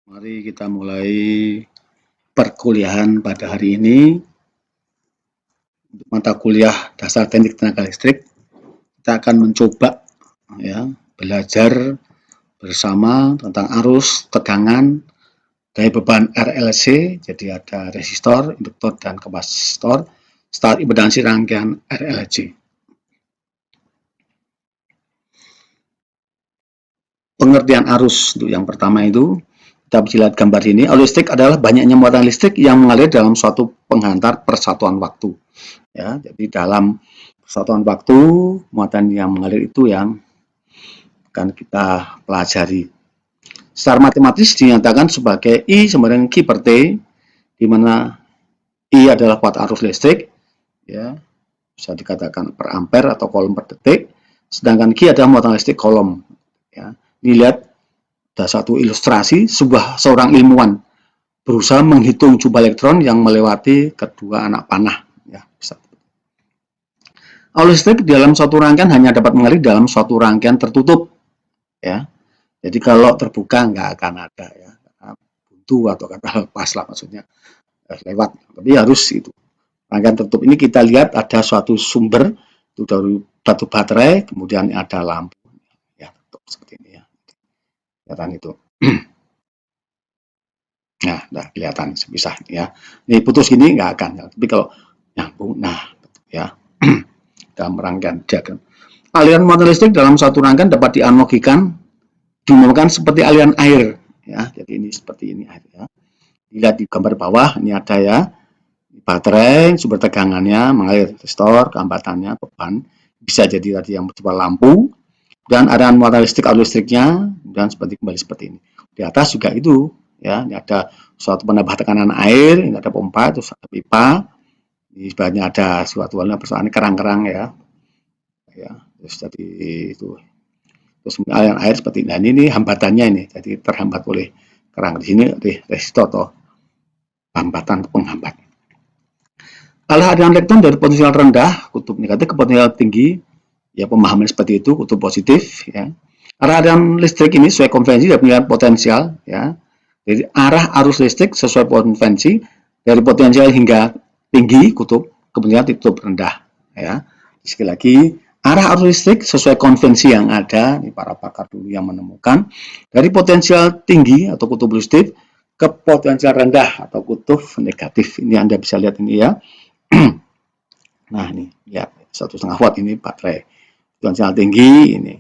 Mari kita mulai perkuliahan pada hari ini. Untuk mata kuliah dasar teknik tenaga listrik, kita akan mencoba ya belajar bersama tentang arus, tegangan, daya beban RLC. Jadi ada resistor, induktor, dan kapasitor, serta impedansi rangkaian RLC. Pengertian arus untuk yang pertama itu, kita bisa lihat gambar ini. Arus listrik adalah banyaknya muatan listrik yang mengalir dalam suatu penghantar persatuan waktu. Ya, jadi dalam persatuan waktu, muatan yang mengalir itu yang akan kita pelajari. Secara matematis dinyatakan sebagai I sama dengan Q per T, di mana I adalah kuat arus listrik, ya, bisa dikatakan per ampere atau kolom per detik, sedangkan Q adalah muatan listrik kolom. Ya. Dilihat ada satu ilustrasi seorang ilmuwan berusaha menghitung jumlah elektron yang melewati kedua anak panah. Ya, bisa. Arus listrik dalam suatu rangkaian hanya dapat mengalir dalam suatu rangkaian tertutup. Ya, jadi kalau terbuka nggak akan ada ya, buntu atau kata lepas lah maksudnya lewat. Tapi harus itu. Rangkaian tertutup ini kita lihat ada suatu sumber itu dari batu baterai, kemudian ada lampu. Ya, seperti ini ya. Kelihatan itu. Nah, udah kelihatan bisa ya. Ini putus gini nggak akan. Tapi kalau nyambung, nah ya dalam rangkaian diagram. Aliran muatan listrik dalam satu rangkaian dapat dinamakan seperti aliran air. Ya, jadi ini seperti ini air ya. Dilihat di gambar bawah ini ada ya baterai, sumber tegangannya mengalir resistor, kehambatannya beban, bisa jadi tadi yang bersifat lampu, dan aliran muatan listrik arus listriknya dan kembali seperti ini. Di atas juga itu ya, ini ada suatu penambah tekanan air, ini ada pompa, terus ada pipa, di sebelahnya ada suatu persoalan kerang-kerang ya, terus jadi itu, terus aliran air seperti ini. Nah, ini hambatannya ini, jadi terhambat oleh kerang. Di sini resistor atau hambatan penghambat. Kalau aliran elektron dari potensial rendah, kutub negatif ke potensial tinggi, ya pemahaman seperti itu, kutub positif ya. Aliran listrik ini sesuai konvensi dari penilaian potensial ya. Jadi arah arus listrik sesuai konvensi dari potensial hingga tinggi kutub, kemudian kutub rendah ya. Sekali lagi, arah arus listrik sesuai konvensi yang ada, ini para pakar dulu yang menemukan, dari potensial tinggi atau kutub positif ke potensial rendah atau kutub negatif. Ini Anda bisa lihat ini ya. Nah ini ya 1,5 watt ini baterai. Potensial tinggi ini.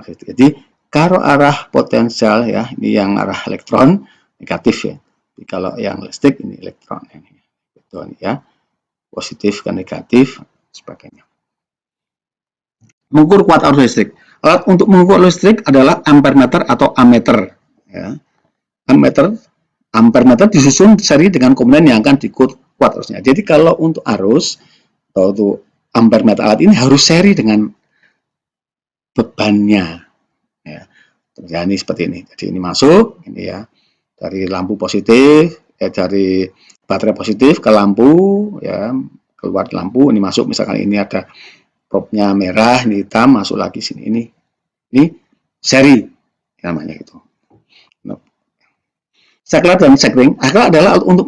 Jadi kalau arah potensial ya, ini yang arah elektron negatif ya. Jadi, kalau yang listrik ini elektron ini. Betul ya. Positif ke negatif sebagainya. Mengukur kuat arus listrik. Alat untuk mengukur listrik adalah ampermeter atau ammeter ya. Ampermeter disusun seri dengan komponen yang akan diukur kuat arusnya. Jadi kalau untuk arus atau untuk ampermeter alat ini harus seri dengan bebannya. Ya, ini seperti ini. Jadi ini masuk, ini ya, dari lampu positif, dari baterai positif ke lampu, ya, keluar lampu, ini masuk. Misalkan ini ada probnya merah, ini hitam, masuk lagi sini. Ini seri, namanya itu. Saklar dan sekring, saklar adalah untuk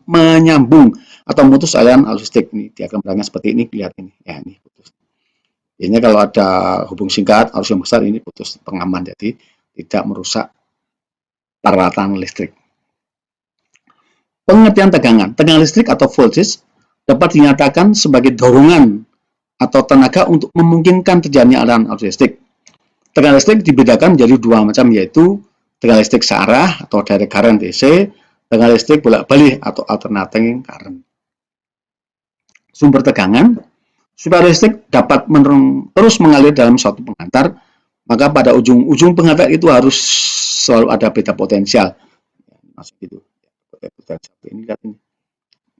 menyambung atau memutus aliran arus listrik. Ini diagramnya seperti ini, lihat ini, ya ini putus. Ini kalau ada hubung singkat, arus yang besar ini putus pengaman, jadi tidak merusak peralatan listrik. Pengertian tegangan. Tegangan listrik atau voltage dapat dinyatakan sebagai dorongan atau tenaga untuk memungkinkan terjadinya aliran arus listrik. Tegangan listrik dibedakan menjadi dua macam, yaitu tegangan listrik searah atau direct current DC, tegangan listrik bolak-balik atau alternating current. Sumber tegangan. Supaya listrik dapat terus mengalir dalam suatu penghantar, maka pada ujung penghantar itu harus selalu ada beda potensial. Masuk gitu. Ini lihat ini.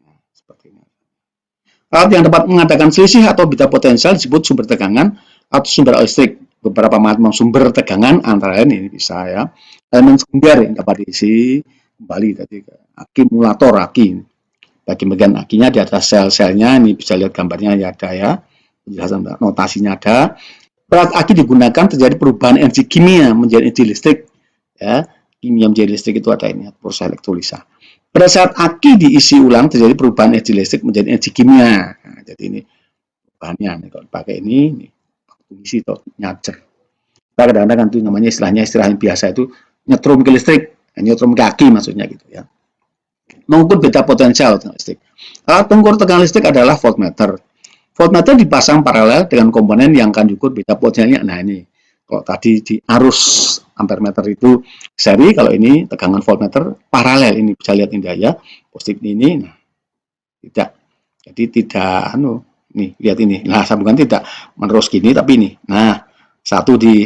Nah, seperti ini. Alat yang dapat mengadakan selisih atau beda potensial disebut sumber tegangan atau sumber listrik. Beberapa macam sumber tegangan antara lain ini bisa ya. Elemen sekunder yang dapat diisi kembali tadi akumulator aki. Bagian akinya di atas sel-selnya, ini bisa lihat gambarnya ya ada ya, penjelasan notasinya ada. Peran aki digunakan terjadi perubahan energi kimia menjadi energi listrik ya. kimia menjadi listrik itu ada ini, proses elektrolisa. Pada saat aki diisi ulang terjadi perubahan energi listrik menjadi energi kimia. Nah, jadi ini bahannya kalau pakai ini isi atau nyacer. Kita kadang-kadang kan itu namanya istilahnya istilah yang biasa itu nyetrum ke listrik, nyetrum ke aki maksudnya gitu ya. Mengukur beda potensial listrik. Alat pengukur tegangan listrik adalah voltmeter. Voltmeter dipasang paralel dengan komponen yang akan diukur beda potensialnya. Nah ini, kalau tadi di arus ampermeter itu seri, kalau ini tegangan voltmeter paralel. Ini bisa lihat ini ya, positif ini, nah tidak. Jadi tidak, nih lihat ini. Nah sambungan tidak menerus gini, tapi ini. Nah satu di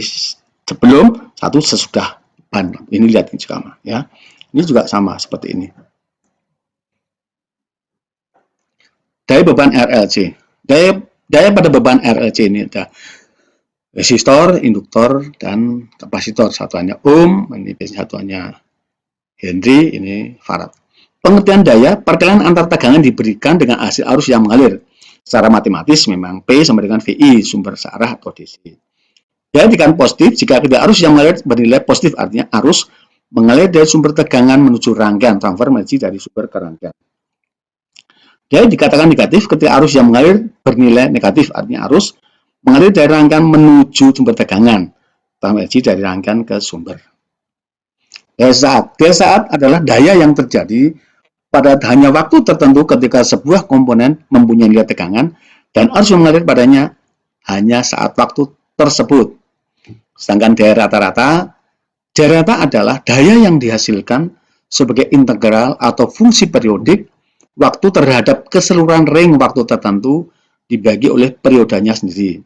sebelum, satu sesudah ban. Ini lihat ini juga ya. Ini juga sama seperti ini. Daya beban RLC. Daya pada beban RLC ini ada resistor, induktor, dan kapasitor. Satuannya ohm, ini satuannya Henry, ini farad. Pengertian daya, perkalian antar tegangan diberikan dengan hasil arus yang mengalir. Secara matematis memang P sama dengan VI, sumber searah atau DC. Daya tegangan positif, jika kedua arus yang mengalir bernilai positif, artinya arus mengalir dari sumber tegangan menuju rangkaian, transfer energi dari sumber ke rangkaian. Daya dikatakan negatif ketika arus yang mengalir bernilai negatif, artinya arus mengalir dari rangkaian menuju sumber tegangan, energi dari rangkaian ke sumber. Daya saat adalah daya yang terjadi pada hanya waktu tertentu ketika sebuah komponen mempunyai nilai tegangan dan arus yang mengalir padanya hanya saat waktu tersebut. Sedangkan daya rata-rata adalah daya yang dihasilkan sebagai integral atau fungsi periodik waktu terhadap keseluruhan ring waktu tertentu dibagi oleh periodenya sendiri.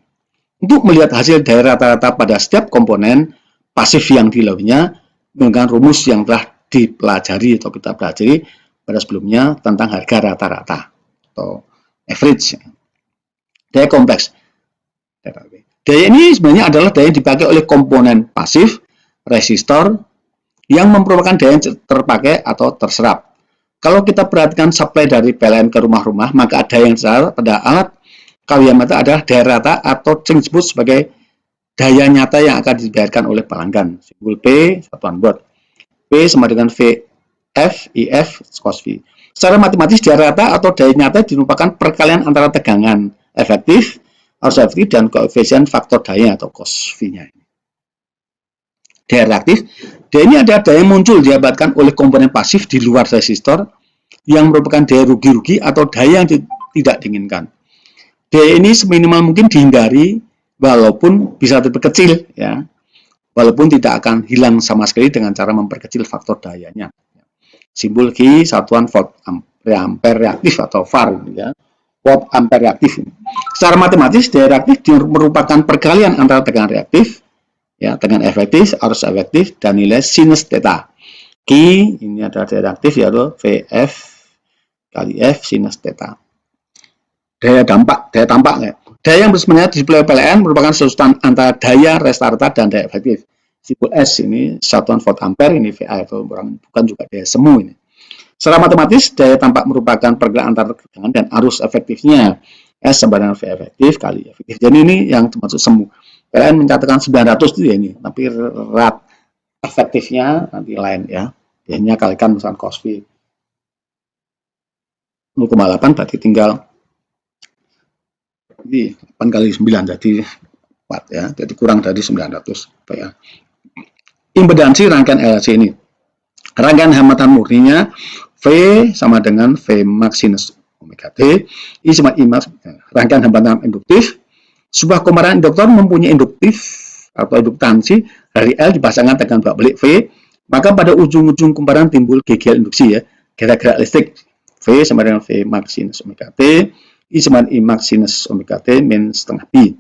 Untuk melihat hasil daya rata-rata pada setiap komponen pasif yang dilaluinya menggunakan rumus yang telah dipelajari atau kita pelajari pada sebelumnya tentang harga rata-rata atau average. Daya kompleks. Daya ini sebenarnya adalah daya yang dipakai oleh komponen pasif, resistor, yang merupakan daya yang terpakai atau terserap. Kalau kita perhatikan supply dari PLN ke rumah-rumah, maka daya yang terserap pada alat kawin mata adalah daya rata atau sering disebut sebagai daya nyata yang akan dibayarkan oleh pelanggan. Simbol P, satuan watt. P sama dengan VF, IF, cos V. Secara matematis, daya rata atau daya nyata merupakan perkalian antara tegangan efektif, arus efektif, dan koefisien faktor daya atau cos V-nya. Daya reaktif, daya ini adalah daya yang muncul diakibatkan oleh komponen pasif di luar resistor yang merupakan daya rugi-rugi atau daya yang tidak diinginkan. Daya ini seminimal mungkin dihindari walaupun bisa diperkecil, ya, walaupun tidak akan hilang sama sekali dengan cara memperkecil faktor dayanya. Simbol Q satuan volt ampere reaktif atau VAR, ya, volt ampere reaktif. Secara matematis daya reaktif merupakan perkalian antara tegangan reaktif, ya, tegangan efektif, arus efektif, dan nilai sinus theta. Q ini adalah daya reaktif, yaitu VF kali F sinus theta. Daya dampak, ya. Daya yang sebenarnya disebut PLN merupakan sesuatu antara daya rata dan daya efektif. Simbol S ini satuan volt ampere, ini VA itu bukan juga daya semu ini. Secara matematis, daya tampak merupakan pergerakan antara tegangan dan arus efektifnya. S sama dengan V efektif kali efektif. Jadi ini yang termasuk semu. PLN mencatatkan 900 itu ya ini, tapi rat efektifnya nanti lain ya. Daya-nya kalikan misalkan cos V 0,8 berarti tinggal ini 8 kali 9 jadi 4 ya, jadi kurang dari 900 ya. Impedansi rangkaian LC ini, rangkaian hambatan murninya V sama dengan V max sinus omega T, I sama I max, rangkaian hambatan induktif. Sebuah komparan induktor mempunyai induktif atau induktansi dari L dipasangkan dengan bolak-balik V, maka pada ujung-ujung komparan timbul GGL induksi ya, gerak-gerak listrik. V sama dengan V max sinus omega T, I sama dengan I max sinus omega T min setengah B.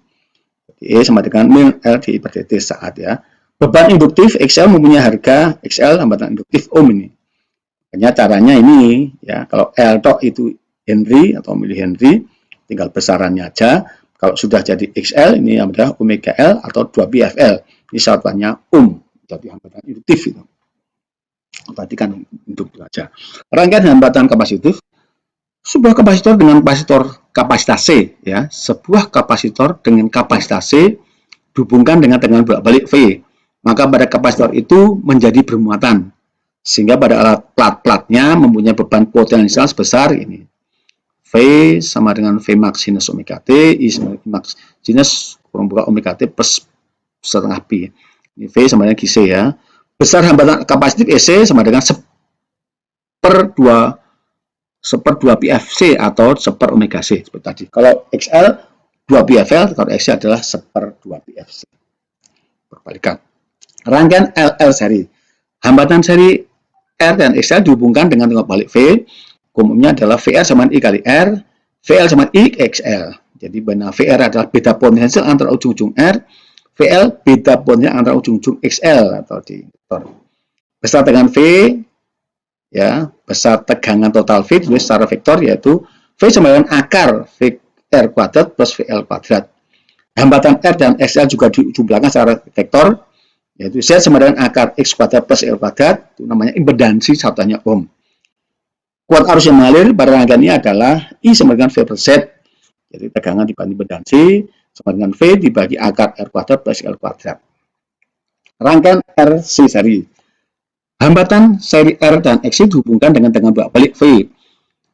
E sama dengan min L di per dt saat ya. Beban induktif XL mempunyai harga XL hambatan induktif ohm ini. Hanya caranya ini ya, kalau L tok itu Henry atau milihenry, tinggal besarannya aja. Kalau sudah jadi XL ini adalah omega L atau 2πfL. Ini satuannya ohm, jadi hambatan induktif itu. Perhatikan induktif aja. Rangkaian hambatan kapasitif. Sebuah kapasitor dengan kapasitas C ya, sebuah kapasitor dengan kapasitas C dihubungkan dengan tegangan bolak-balik V. maka pada kapasitor itu menjadi bermuatan. Sehingga pada alat plat-platnya mempunyai beban potensial sebesar ini. V sama dengan V max sinus omega T, I sama dengan max sinus kurang buka omega T plus setengah Pi. Ini V sama dengan GC ya. Besar hambatan kapasitif EC sama dengan 1/2 PFC atau 1/2 omega C seperti tadi. Kalau XL 2 PFL, kalau XC adalah 1/2 PFC. Berbalikan. Rangkaian LL seri. Hambatan seri R dan XL dihubungkan dengan tengah balik V. Umumnya adalah VR sama I kali R, VL sama I XL. Jadi benar VR adalah beda potensial antara ujung-ujung R, VL beda potensial antara ujung-ujung XL atau di besar tegangan V, ya besar tegangan total V ditulis secara vektor yaitu V sama dengan akar VR kuadrat plus VL kuadrat. Hambatan R dan XL juga dijumlahkan secara vektor yaitu Z sama dengan akar X kuadrat plus L kuadrat, itu namanya impedansi satuannya ohm. Kuat arus yang mengalir pada rangkaian ini adalah I sama dengan V per Z. Jadi tegangan dibagi impedansi sama dengan V dibagi akar R kuadrat plus L kuadrat. Rangkaian RC seri. Hambatan seri R dan XC dihubungkan dengan tegangan bolak-balik V.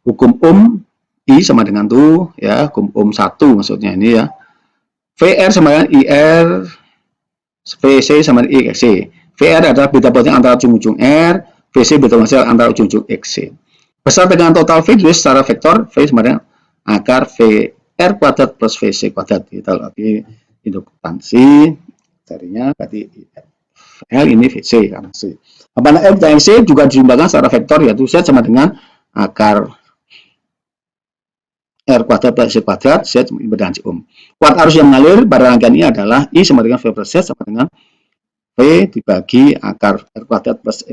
Hukum ohm I sama dengan tuh ya, hukum ohm 1 maksudnya ini ya. VR sama dengan IR, VC sama dengan IXC. VR adalah beda potensial antara ujung-ujung R, VC beda potensial antara ujung-ujung XC. Besar tegangan total V ditulis secara vektor V sama dengan akar VR kuadrat plus VC kuadrat. Kita lagi induktansi jarinya berarti L ini VC karena C. Apabila F dan C juga dijumlahkan secara vektor yaitu Z sama dengan akar R kuadrat plus C kuadrat, Z impedansi ohm. Kuat arus yang mengalir pada rangkaian ini adalah I sama dengan V per Z sama dengan V dibagi akar R kuadrat plus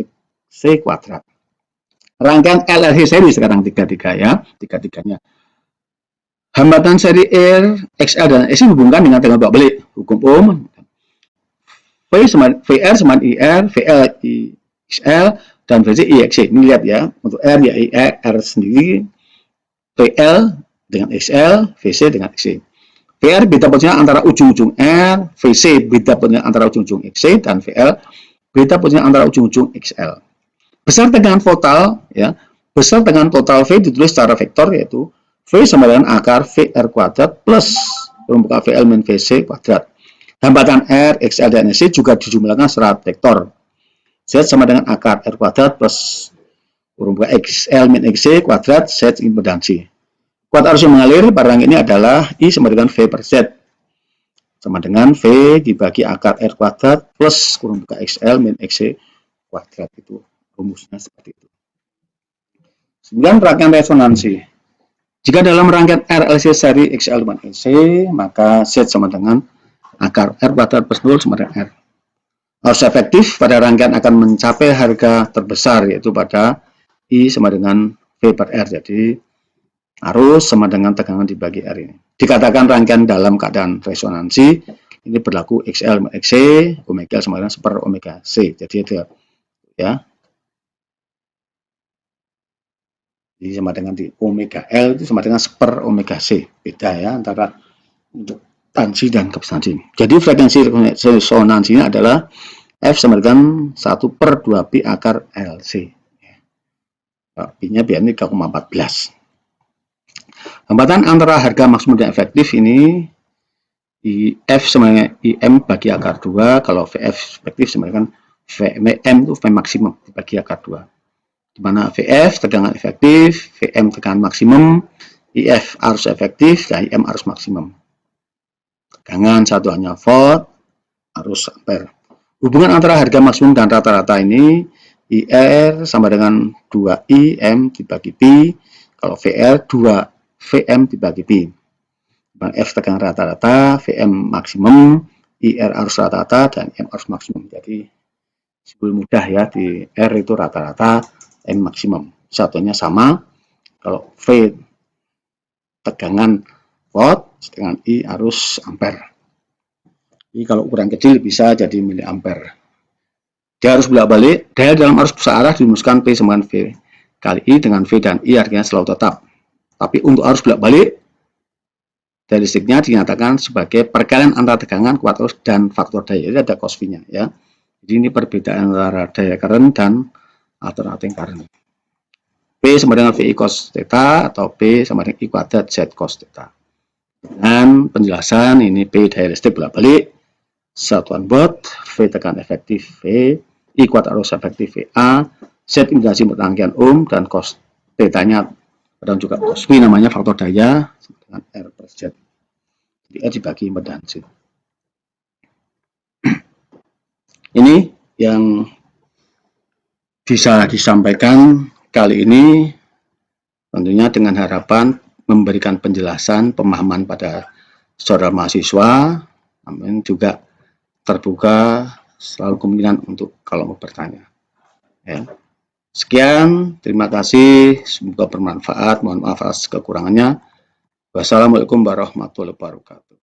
C kuadrat. Rangkaian LRC seri sekarang tiga-tiga ya, tiga-tiganya. Hambatan seri R, XL dan XC dihubungkan dengan tegangan bolak-balik. Hukum ohm VR sama IR, VL IXL dan VC IXC. Ini lihat ya, untuk R ya IR sendiri, VL dengan XL, VC dengan XC. VR beda potensial antara ujung-ujung R, VC beda potensial antara ujung-ujung XC dan VL beda potensial antara ujung-ujung XL. Besar tegangan total ya, besar tegangan total V ditulis secara vektor yaitu V sama dengan akar VR kuadrat plus permukaan VL min VC kuadrat. Hambatan R, XL dan XC juga dijumlahkan secara vektor. Z sama dengan akar R kuadrat plus permukaan XL min XC kuadrat Z impedansi. Kuat arus yang mengalir pada rangkaian ini adalah I sama dengan V per Z sama dengan V dibagi akar R kuadrat plus permukaan XL min XC kuadrat. Itu rumusnya seperti itu. 9. Rangkaian resonansi. Jika dalam rangkaian RLC seri XL dan XC, maka Z sama dengan akar R kuadrat plus 0 sama dengan R. Arus efektif pada rangkaian akan mencapai harga terbesar yaitu pada I sama dengan V per R. Jadi arus sama dengan tegangan dibagi R ini. Dikatakan rangkaian dalam keadaan resonansi ini berlaku XL sama XC, omega sama dengan 1/2 omega C. Jadi ada ya. Jadi sama dengan di omega L itu sama dengan 1/2 omega C. Beda ya antara induktansi dan kapasitansi. Jadi frekuensi resonansinya adalah F sama dengan 1/2 pi akar LC. Pi-nya biar ini 3,14. Hambatan antara harga maksimum dan efektif ini F sama dengan IM bagi akar 2. Kalau VF efektif sama dengan VM itu V maksimum bagi akar 2. Di mana VF tegangan efektif, VM tegangan maksimum, IF arus efektif, dan IM arus maksimum. Tegangan satuannya volt, arus ampere. Hubungan antara harga maksimum dan rata-rata ini, IR sama dengan 2IM dibagi pi, kalau VR 2VM dibagi pi. F tegangan rata-rata, VM maksimum, IR arus rata-rata, dan M arus maksimum. Jadi, simpul mudah ya, di R itu rata-rata, M maksimum. Satunya sama, kalau V tegangan volt, dengan I arus ampere. Jadi kalau ukuran kecil bisa jadi miliampere. Dia harus bolak-balik, daya dalam arus searah dirumuskan P sama dengan V kali I dengan V dan I artinya selalu tetap. Tapi untuk arus bolak-balik, dari listriknya dinyatakan sebagai perkalian antara tegangan, kuat arus, dan faktor daya. Jadi ada cos V-nya ya. Jadi ini perbedaan antara daya current dan alternating current. P sama dengan VI cos theta atau P sama dengan I kuadrat Z cos theta. Dengan penjelasan ini P daya listrik bolak-balik, satuan watt, V tekan efektif V, I kuadrat arus efektif VA, Z indikasi rangkaian ohm, dan cos theta-nya dan juga cos V namanya faktor daya dengan R per Z. Jadi R dibagi impedansi. Ini yang bisa disampaikan kali ini, tentunya dengan harapan memberikan penjelasan, pemahaman pada saudara mahasiswa, namun juga terbuka selalu kemungkinan untuk kalau mau bertanya. Ya. Sekian, terima kasih, semoga bermanfaat, mohon maaf atas kekurangannya. Wassalamualaikum warahmatullahi wabarakatuh.